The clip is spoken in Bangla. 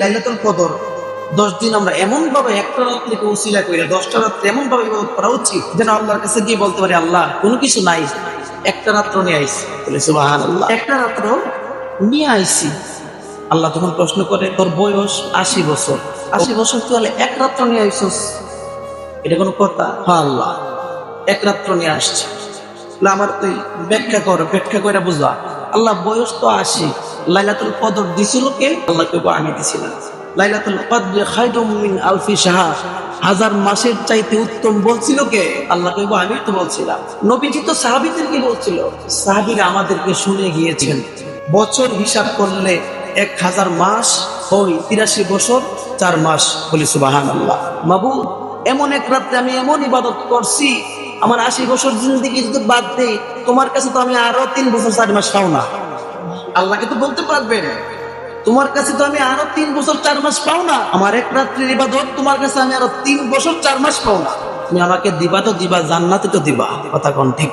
লাইলাতুল কদর 10 দিন আমরা এমন ভাবে একটা রাত্রিকে উসিলা করে 10টা রাত্রি এমন ভাবে ইবাদত করা উচিত যেন আল্লাহর কাছে গিয়ে বলতে পারি, আল্লাহ কোনো কিছু নাই, একটা রাত্র নিয়ে আইছি। বলে সুবহানাল্লাহ, একটা রাত্র নিয়ে আইছি। আল্লাহ তখন প্রশ্ন করে, তোর বয়স 80 বছর, 80 বছর তাহলে এক রাত্র নিয়ে আইছস, এটা কোনো কথা? হ্যাঁ আল্লাহ, এক রাত্র নিয়ে আসছে। আমার তুই ব্যাখ্যা করে বুঝা। আল্লাহ বয়স তো 80, লাইলাতুল কদর দিছিল কে? আল্লাহ কইবো আমি দিছিলাম। লাইলাতুল কদর খায়রুম মিন আলফি শাহর, 1000 মাসের চাইতে উত্তম বলছিল কে? আল্লাহ কইবো আমি তো বলছিলাম। নবীজি তো সাহাবীদেরকে বলছিল, সাহাবীরা আমাদেরকে শুনে গিয়েছেন। বছর হিসাব করলে 1000 মাস ওই 83 বছর 4 মাস। বলি সুবহানাল্লাহ। মাবুদ, এমন এক রাত্রে আমি এমন ইবাদত করছি, আমার 80 বছর জিন্দেগি যদি বাদ দেই, তোমার কাছে তো আমি আরো 3 বছর 4 মাস পাও না। আল্লাহকে তো বলতে পারবেন, তোমার কাছে তো আমি আরো 3 বছর 4 মাস পাও না। আমার এক রাত্রির ইবাদত তোমার কাছে আমি আরো 3 বছর 4 মাস পাও না। তুমি আমাকে দিবা তো দিবা, জান্নাতে তো দিবা। কথা কোন ঠিক?